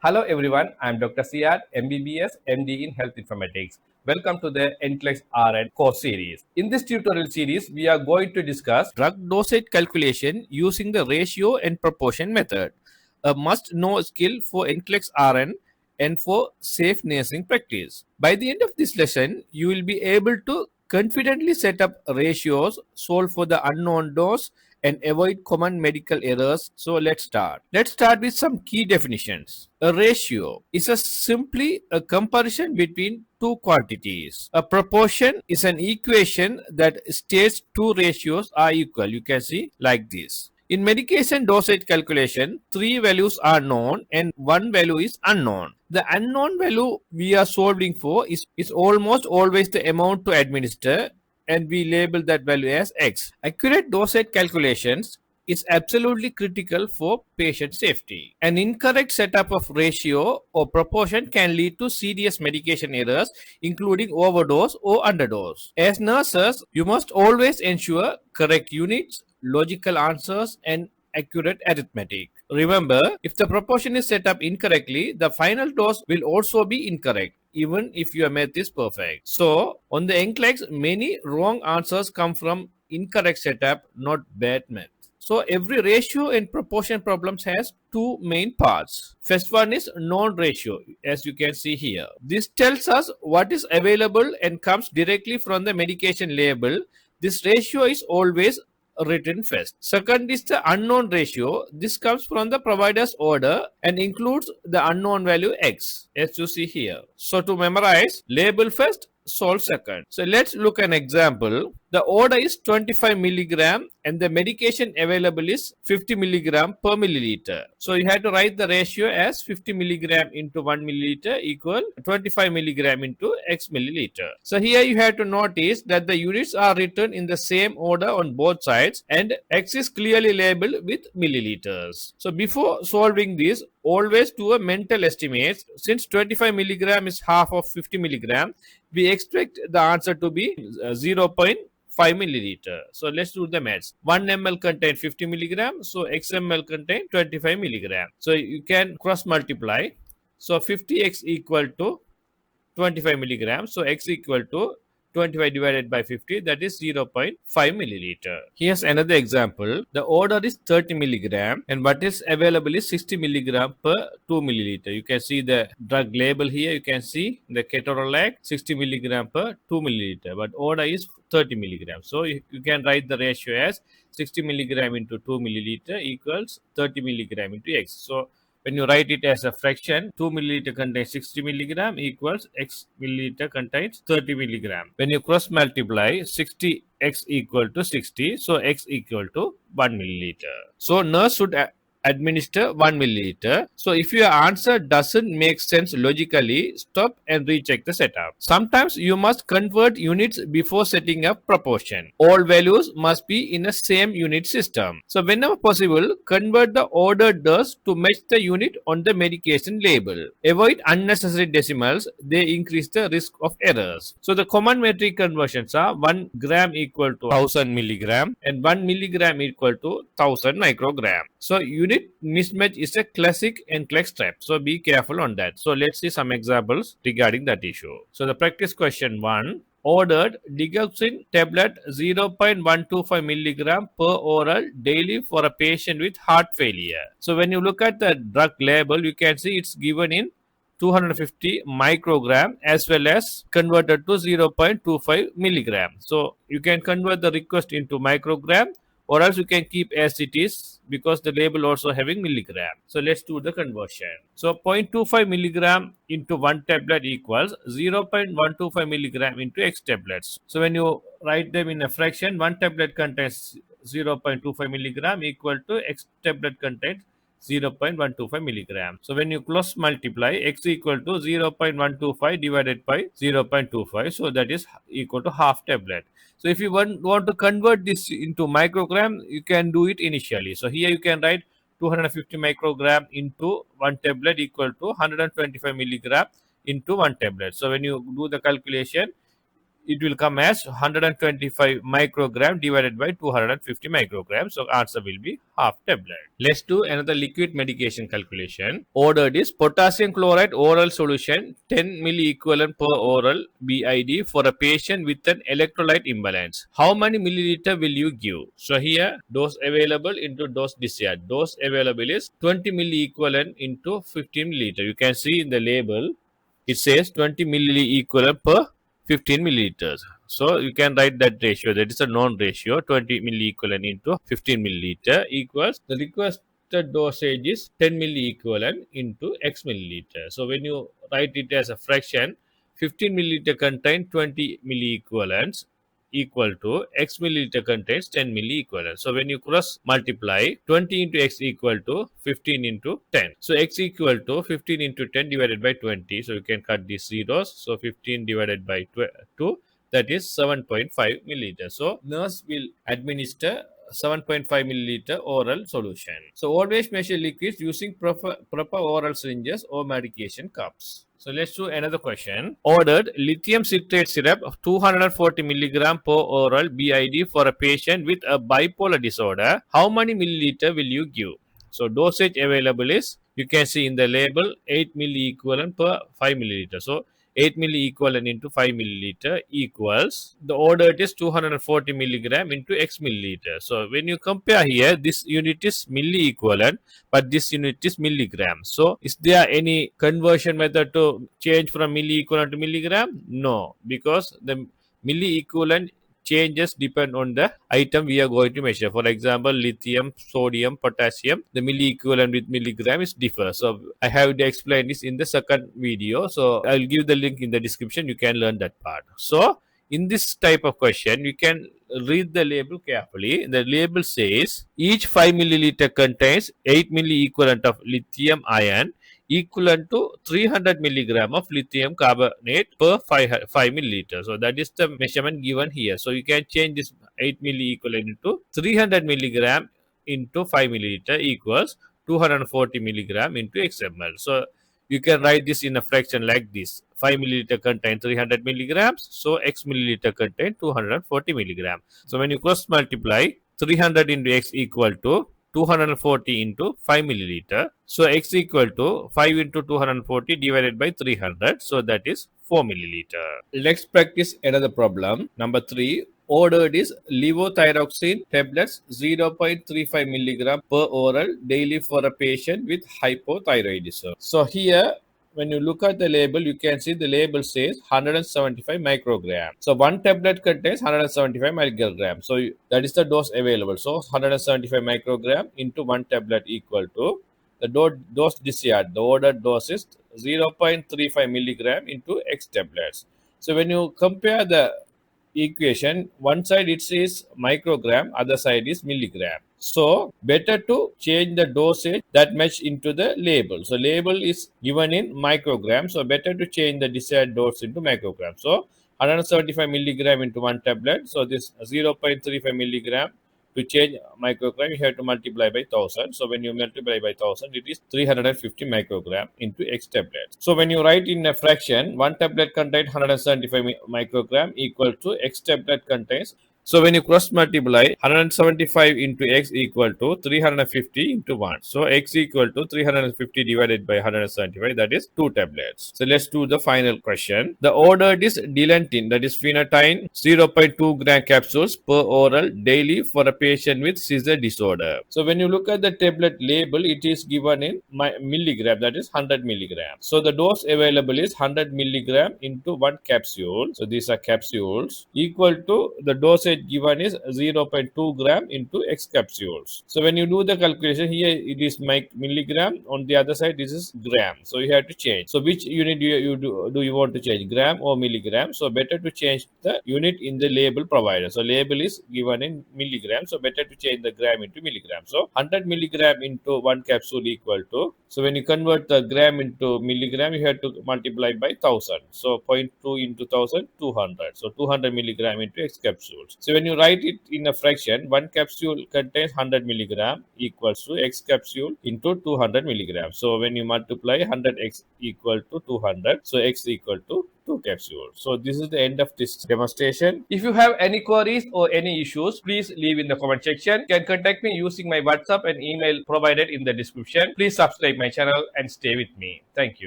Hello everyone, I'm Dr. Siad, MBBS, MD in Health Informatics. Welcome to the NCLEX-RN course series. In this tutorial series, we are going to discuss drug dosage calculation using the ratio and proportion method, a must-know skill for NCLEX-RN and for safe nursing practice. By the end of this lesson, you will be able to confidently set up ratios, solve for the unknown dose, and avoid common medical errors. So let's start. Let's start with some key definitions. A ratio is simply a comparison between two quantities. A proportion is an equation that states two ratios are equal. You can see like this. In medication dosage calculation, three values are known and one value is unknown. The unknown value we are solving for is almost always the amount to administer, and we label that value as X. Accurate dosage calculations is absolutely critical for patient safety. An incorrect setup of ratio or proportion can lead to serious medication errors, including overdose or underdose. As nurses, you must always ensure correct units, logical answers, and accurate arithmetic. Remember, if the proportion is set up incorrectly, the final dose will also be incorrect, even if your math is perfect. So, on the NCLEX, many wrong answers come from incorrect setup, not bad math. So, every ratio and proportion problems has two main parts. First one is non-ratio, as you can see here. This tells us what is available and comes directly from the medication label. This ratio is always written first. Second is the unknown ratio. This comes from the provider's order and includes the unknown value X, as you see here. So to memorize, label first, solve second. So let's look at an example. The order is 25 milligram and the medication available is 50 milligram per milliliter. So you have to write the ratio as 50 milligram into 1 milliliter equal 25 milligram into X milliliter. So here you have to notice that the units are written in the same order on both sides and X is clearly labeled with milliliters. So before solving this, always do a mental estimate. Since 25 milligram is half of 50 milligram, we expect the answer to be 0.5 milliliter. So let's do the maths. 1 ml contain 50 milligram. So X ml contain 25 milligram. So you can cross multiply. So 50x equal to 25 milligram. So X equal to 25 divided by 50, that is 0.5 milliliter. Here's another example. The order is 30 milligram and what is available is 60 milligram per 2 milliliter. You can see the drug label here. You can see the ketorolac 60 milligram per 2 milliliter, but order is 30 milligram. So you can write the ratio as 60 milligram into 2 milliliter equals 30 milligram into X. So when you write it as a fraction, 2 milliliter contains 60 milligram equals X milliliter contains 30 milligram. When you cross multiply, 60x equal to 60, so X equal to 1 milliliter. So nurse should administer 1 milliliter. So if your answer doesn't make sense logically, stop and recheck the setup. Sometimes you must convert units before setting up proportion. All values must be in a same unit system. So whenever possible, convert the ordered dose to match the unit on the medication label. Avoid unnecessary decimals. They increase the risk of errors. So the common metric conversions are 1 gram equal to 1000 milligram and 1 milligram equal to 1000 microgram. So unit mismatch is a classic NCLEX trap. So be careful on that. So let's see some examples regarding that issue. So the practice question 1. Ordered digoxin tablet 0.125 milligram per oral daily for a patient with heart failure. So when you look at the drug label, you can see it's given in 250 microgram as well as converted to 0.25 milligram. So you can convert the request into microgram, or else you can keep as it is because the label also having milligram. So let's do the conversion. So 0.25 milligram into 1 tablet equals 0.125 milligram into X tablets. So when you write them in a fraction, 1 tablet contains 0.25 milligram equal to X tablet contains 0.125 milligram. So when you cross multiply, X equal to 0.125 divided by 0.25. So that is equal to half tablet. So if you want to convert this into microgram, you can do it initially. So here you can write 250 microgram into 1 tablet equal to 125 milligram into 1 tablet. So when you do the calculation, it will come as 125 microgram divided by 250 micrograms. So answer will be half tablet. Let's do another liquid medication calculation. Ordered is potassium chloride oral solution 10 milliequivalent per oral BID for a patient with an electrolyte imbalance. How many milliliter will you give? So here dose available into dose discharged. Dose available is 20 milliequivalent into 15 milliliter. You can see in the label it says 20 milliequivalent per 15 milliliters. So you can write that ratio. That is a known ratio. 20 milliequivalent into 15 milliliter equals the requested dosage is 10 milliequivalent into X milliliter. So when you write it as a fraction, 15 milliliter contain 20 milliequivalents equal to X milliliter contains 10 milliequivalent. So when you cross multiply 20 into X equal to 15 into 10. So X equal to 15 into 10 divided by 20. So you can cut these zeros. So 15 divided by 2, that is 7.5 milliliter. So nurse will administer 7.5 milliliter oral solution. So always measure liquids using proper oral syringes or medication cups. So let's do another question. Ordered lithium citrate syrup of 240 milligram per oral BID for a patient with a bipolar disorder. How many milliliter will you give? So dosage available is, you can see in the label, 8 milliequivalent per 5 milliliter. So 8 milliequivalent into 5 milliliter equals, the ordered is 240 milligram into X milliliter. So when you compare here, this unit is milliequivalent, but this unit is milligram. So is there any conversion method to change from milliequivalent to milligram? No, because the milliequivalent changes depend on the item we are going to measure. For example, lithium, sodium, potassium, the milliequivalent with milligram is differ. So I have to explain this in the second video. So I'll give the link in the description. You can learn that part. So in this type of question, you can read the label carefully. The label says each 5 milliliter contains 8 milliequivalent of lithium ion equivalent to 300 milligram of lithium carbonate per 5 milliliter. So that is the measurement given here. So you can change this 8 milliequivalent into 300 milligram into 5 milliliter equals 240 milligram into XML. So you can write this in a fraction like this. 5 milliliter contain 300 milligrams. So X milliliter contain 240 milligram. So when you cross multiply, 300 into X equal to 240 into 5 milliliter. So X equal to 5 into 240 divided by 300. So that is 4 milliliter. Let's practice another problem. Number 3. Ordered is levothyroxine tablets 0.35 milligram per oral daily for a patient with hypothyroidism. So here, when you look at the label, you can see the label says 175 microgram. So one tablet contains 175 microgram. So that is the dose available. So 175 microgram into one tablet equal to the dose discharged. The ordered dose is 0.35 milligram into X tablets. So when you compare the equation, one side it says microgram, other side is milligram. So better to change the dosage that match into the label. So label is given in microgram. So better to change the desired dose into microgram. So 175 milligram into one tablet. So this 0.35 milligram. To change microgram, you have to multiply by 1000. So when you multiply by 1000, it is 350 microgram into X tablet. So when you write in a fraction, one tablet contains 175 microgram equal to X tablet contains. So when you cross multiply, 175 into X equal to 350 into 1. So X equal to 350 divided by 175, that is 2 tablets. So let's do the final question. The ordered is dilantin, that is phenytoin, 0.2 gram capsules per oral daily for a patient with seizure disorder. So when you look at the tablet label, it is given in milligram, that is 100 milligram. So the dose available is 100 milligram into 1 capsule. So these are capsules equal to the dosage given is 0.2 gram into X capsules. So when you do the calculation, here it is milligram, on the other side this is gram. So you have to change. So which unit do you want to change, gram or milligram? So better to change the unit in the label provided. So label is given in milligram. So better to change the gram into milligram. So 100 milligram into 1 capsule equal to, so when you convert the gram into milligram, you have to multiply by 1000. So 0.2 into 1000, 200. So 200 milligram into X capsules. So when you write it in a fraction, one capsule contains 100 milligram equals to X capsule into 200 milligrams. So when you multiply 100X equal to 200, so X equal to 2 capsules. So this is the end of this demonstration. If you have any queries or any issues, please leave in the comment section. You can contact me using my WhatsApp and email provided in the description. Please subscribe my channel and stay with me. Thank you.